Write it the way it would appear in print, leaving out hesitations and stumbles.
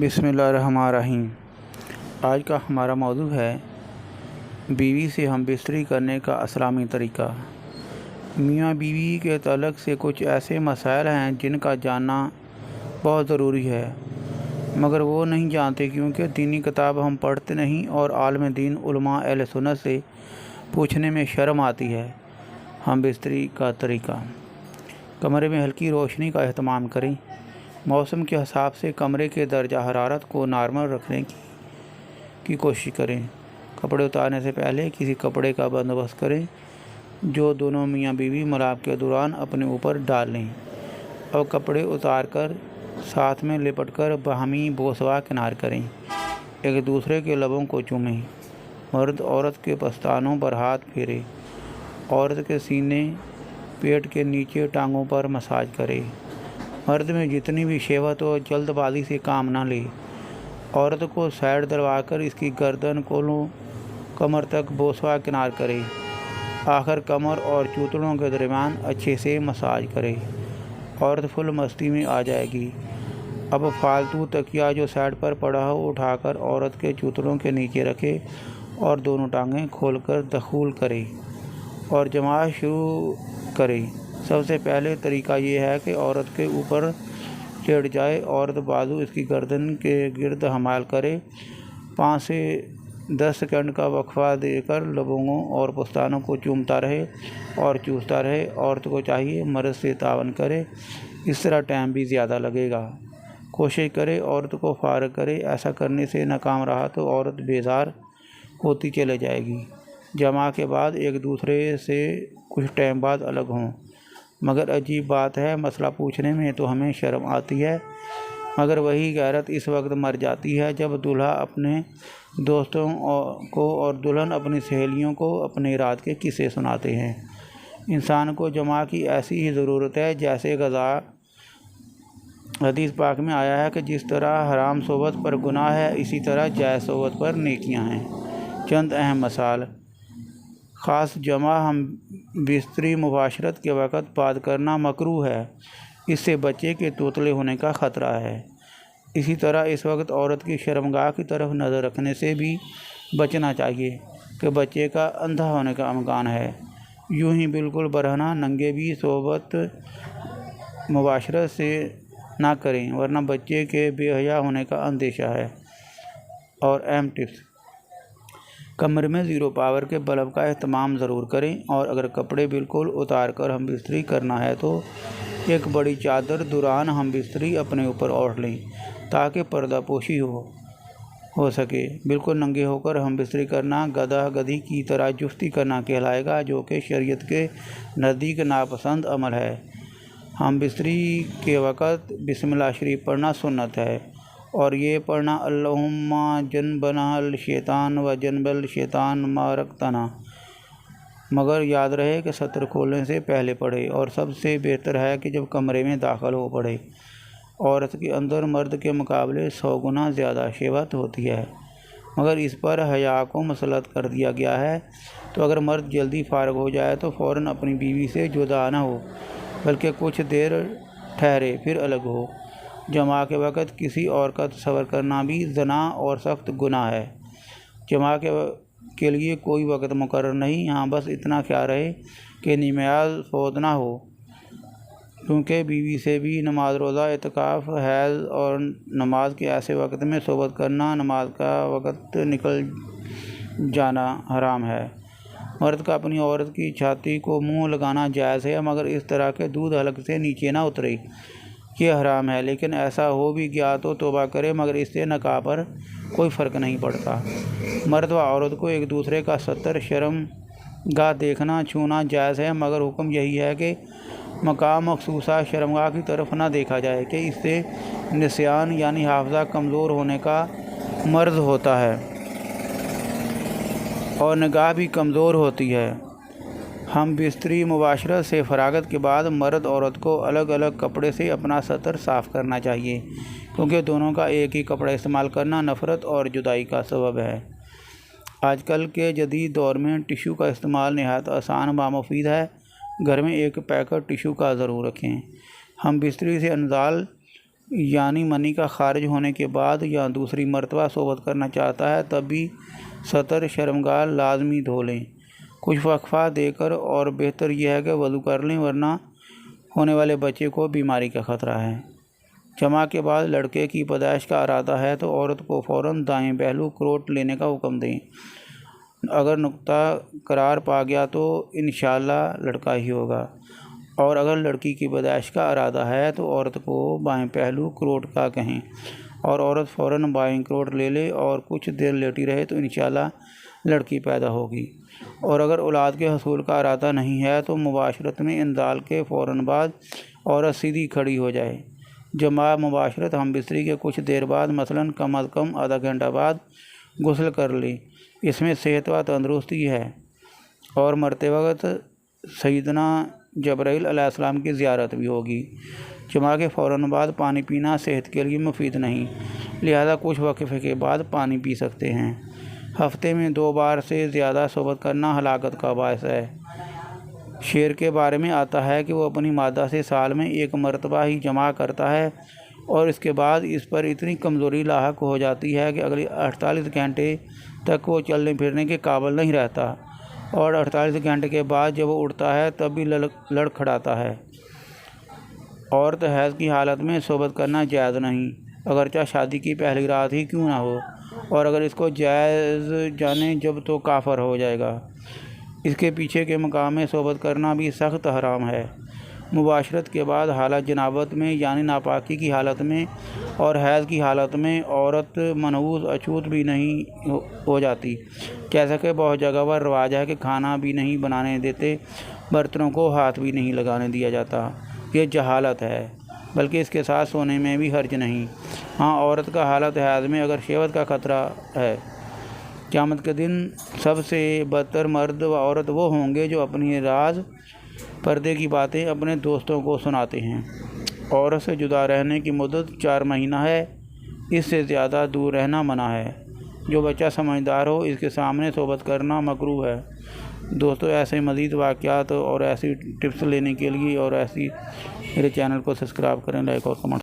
بسم اللہ الرحمن الرحیم۔ آج کا ہمارا موضوع ہے بیوی سے ہم بستری کرنے کا اسلامی طریقہ۔ میاں بیوی کے تعلق سے کچھ ایسے مسائل ہیں جن کا جاننا بہت ضروری ہے، مگر وہ نہیں جانتے کیونکہ دینی کتاب ہم پڑھتے نہیں اور عالم دین علماء اہل سنت سے پوچھنے میں شرم آتی ہے۔ ہم بستری کا طریقہ: کمرے میں ہلکی روشنی کا اہتمام کریں۔ موسم کے حساب سے کمرے کے درجہ حرارت کو نارمل رکھنے کی کوشش کریں۔ کپڑے اتارنے سے پہلے کسی کپڑے کا بندوبست کریں جو دونوں میاں بیوی ملاپ کے دوران اپنے اوپر ڈال لیں۔ اب کپڑے اتار کر ساتھ میں لپٹ کر باہمی بوسوا کنار کریں، ایک دوسرے کے لبوں کو چومیں۔ مرد عورت کے پستانوں پر ہاتھ پھیرے، عورت کے سینے پیٹ کے نیچے ٹانگوں پر مساج کرے۔ مرد میں جتنی بھی شہوت ہو جلد بازی سے کام نہ لے۔ عورت کو سائڈ دلوا کر اس کی گردن کولوں کمر تک بوسوا کنار کرے، آخر کمر اور چوتڑوں کے درمیان اچھے سے مساج کرے۔ عورت فل مستی میں آ جائے گی۔ اب فالتو تکیہ جو سائڈ پر پڑا ہو اٹھا کر عورت کے چوتڑوں کے نیچے رکھے اور دونوں ٹانگیں کھول کر دخول کرے اور جماعت شروع کرے۔ سب سے پہلے طریقہ یہ ہے کہ عورت کے اوپر لیٹ جائے، عورت بازو اس کی گردن کے گرد حمال کرے، 5 سے 10 سیکنڈ کا وقفہ دے کر لبوں اور پستانوں کو چومتا رہے اور چوستا رہے۔ عورت کو چاہیے مرد سے تعاون کرے، اس طرح ٹائم بھی زیادہ لگے گا۔ کوشش کرے عورت کو فارغ کرے، ایسا کرنے سے ناکام رہا تو عورت بیزار ہوتی چلے جائے گی۔ جماع کے بعد ایک دوسرے سے کچھ ٹائم بعد الگ ہوں۔ مگر عجیب بات ہے، مسئلہ پوچھنے میں تو ہمیں شرم آتی ہے، مگر وہی غیرت اس وقت مر جاتی ہے جب دولہا اپنے دوستوں کو اور دلہن اپنی سہیلیوں کو اپنے رات کے قصے سناتے ہیں۔ انسان کو جماع کی ایسی ہی ضرورت ہے جیسے غذا۔ حدیث پاک میں آیا ہے کہ جس طرح حرام صحبت پر گناہ ہے، اسی طرح جائز صحبت پر نیکیاں ہیں۔ چند اہم مسائل: خاص جماع ہم بستری مباشرت کے وقت بعد کرنا مکروہ ہے، اس سے بچے کے توتلے ہونے کا خطرہ ہے۔ اسی طرح اس وقت عورت کی شرمگاہ کی طرف نظر رکھنے سے بھی بچنا چاہیے کہ بچے کا اندھا ہونے کا امکان ہے۔ یوں ہی بالکل برہنہ ننگے بھی صحبت مباشرت سے نہ کریں ورنہ بچے کے بے حیا ہونے کا اندیشہ ہے۔ اور اہم ٹپس: کمرے میں 0 پاور کے بلب کا اہتمام ضرور کریں، اور اگر کپڑے بالکل اتار کر ہم بستری کرنا ہے تو ایک بڑی چادر دوران ہم بستری اپنے اوپر اوڑھ لیں تاکہ پردہ پوشی ہو سکے۔ بالکل ننگے ہو کر ہم بستری کرنا گدھا گدھی کی طرح جفتی کرنا کہلائے گا، جو کہ شریعت کے نزدیک ناپسند عمل ہے۔ ہم بستری کے وقت بسم اللہ شریف پڑھنا سنت ہے، اور یہ پڑھنا اللہم جنبنا الشیطان و جنب الشیطان ما رزقتنا، مگر یاد رہے کہ ستر کھولنے سے پہلے پڑھے، اور سب سے بہتر ہے کہ جب کمرے میں داخل ہو پڑھے۔ عورت کے اندر مرد کے مقابلے 100 گنا زیادہ شہوت ہوتی ہے، مگر اس پر حیا کو مسلط کر دیا گیا ہے، تو اگر مرد جلدی فارغ ہو جائے تو فوراً اپنی بیوی سے جدا نہ ہو بلکہ کچھ دیر ٹھہرے پھر الگ ہو۔ جماع کے وقت کسی اور کا تصور کرنا بھی زنا اور سخت گناہ ہے۔ جماع کے لیے کوئی وقت مقرر نہیں، ہاں بس اتنا خیال رہے کہ نماز فوت نہ ہو، کیونکہ بیوی سے بھی نماز روزہ، اعتکاف، حیض اور نماز کے ایسے وقت میں صحبت کرنا، نماز کا وقت نکل جانا حرام ہے۔ مرد کا اپنی عورت کی چھاتی کو منہ لگانا جائز ہے، مگر اس طرح کے دودھ حلق سے نیچے نہ اترے، یہ حرام ہے۔ لیکن ایسا ہو بھی گیا تو توبہ کرے، مگر اس سے نکاح پر کوئی فرق نہیں پڑتا۔ مرد و عورت کو ایک دوسرے کا ستر شرم گاہ دیکھنا چھونا جائز ہے، مگر حکم یہی ہے کہ مقام مخصوصہ شرمگاہ کی طرف نہ دیکھا جائے کہ اس سے نسیان یعنی حافظہ کمزور ہونے کا مرض ہوتا ہے اور نگاہ بھی کمزور ہوتی ہے۔ ہم بستری مباشرت سے فراغت کے بعد مرد عورت کو الگ الگ کپڑے سے اپنا ستر صاف کرنا چاہیے، کیونکہ دونوں کا ایک ہی کپڑا استعمال کرنا نفرت اور جدائی کا سبب ہے۔ آج کل کے جدید دور میں ٹشو کا استعمال نہایت آسان و مفید ہے۔ گھر میں ایک پیکٹ ٹشو کا ضرور رکھیں۔ ہم بستری سے انزال یعنی منی کا خارج ہونے کے بعد یا دوسری مرتبہ صحبت کرنا چاہتا ہے تب بھی سطر شرمگاہ لازمی دھو لیں، کچھ وقفہ دے کر، اور بہتر یہ ہے کہ وضو کر لیں ورنہ ہونے والے بچے کو بیماری کا خطرہ ہے۔ جمع کے بعد لڑکے کی پیدائش کا ارادہ ہے تو عورت کو فوراً دائیں پہلو کروٹ لینے کا حکم دیں۔ اگر نقطہ قرار پا گیا تو انشاءاللہ لڑکا ہی ہوگا، اور اگر لڑکی کی پیدائش کا ارادہ ہے تو عورت کو بائیں پہلو کروٹ کا کہیں، اور عورت فوراً بائیں کروٹ لے لے اور کچھ دیر لیٹی رہے تو انشاءاللہ لڑکی پیدا ہوگی۔ اور اگر اولاد کے حصول کا ارادہ نہیں ہے تو مباشرت میں انزال کے فوراً بعد عورت سیدھی کھڑی ہو جائے۔ جماع مباشرت ہم بستری کے کچھ دیر بعد، مثلاً کم از کم آدھا گھنٹہ بعد غسل کر لیں، اس میں صحت و تندرستی ہے، اور مرتے وقت سیدنا جبرائیل علیہ السلام کی زیارت بھی ہوگی۔ جماع کے فوراً بعد پانی پینا صحت کے لیے مفید نہیں، لہذا کچھ وقفے کے بعد پانی پی سکتے ہیں۔ ہفتے میں 2 بار سے زیادہ صحبت کرنا ہلاکت کا باعث ہے۔ شیر کے بارے میں آتا ہے کہ وہ اپنی مادہ سے سال میں 1 مرتبہ ہی جماع کرتا ہے، اور اس کے بعد اس پر اتنی کمزوری لاحق ہو جاتی ہے کہ اگلے 48 گھنٹے تک وہ چلنے پھرنے کے قابل نہیں رہتا، اور 48 گھنٹے کے بعد جب وہ اٹھتا ہے تب بھی لڑکھڑاتا ہے۔ عورت حیض کی حالت میں صحبت کرنا جائز نہیں، اگرچہ شادی کی پہلی رات ہی کیوں نہ ہو، اور اگر اس کو جائز جانے جب تو کافر ہو جائے گا۔ اس کے پیچھے کے مقام میں صحبت کرنا بھی سخت حرام ہے۔ مباشرت کے بعد حالت جنابت میں یعنی ناپاکی کی حالت میں اور حیض کی حالت میں عورت منحوس اچھوت بھی نہیں ہو جاتی، جیسا کہ بہت جگہ پر رواج ہے کہ کھانا بھی نہیں بنانے دیتے، برتنوں کو ہاتھ بھی نہیں لگانے دیا جاتا۔ یہ جہالت ہے، بلکہ اس کے ساتھ سونے میں بھی حرج نہیں۔ ہاں، عورت کا حالت حیض میں اگر شہوت کا خطرہ ہے، قیامت کے دن سب سے بدتر مرد و عورت وہ ہوں گے جو اپنی راز پردے کی باتیں اپنے دوستوں کو سناتے ہیں۔ عورت سے جدا رہنے کی مدت 4 مہینہ ہے، اس سے زیادہ دور رہنا منع ہے۔ جو بچہ سمجھدار ہو اس کے سامنے صحبت کرنا مکروہ ہے۔ دوستو، ایسے مزید واقعات اور ایسی ٹپس لینے کے لیے اور ایسی میرے چینل کو سبسکرائب کریں، لائک اور کمنٹ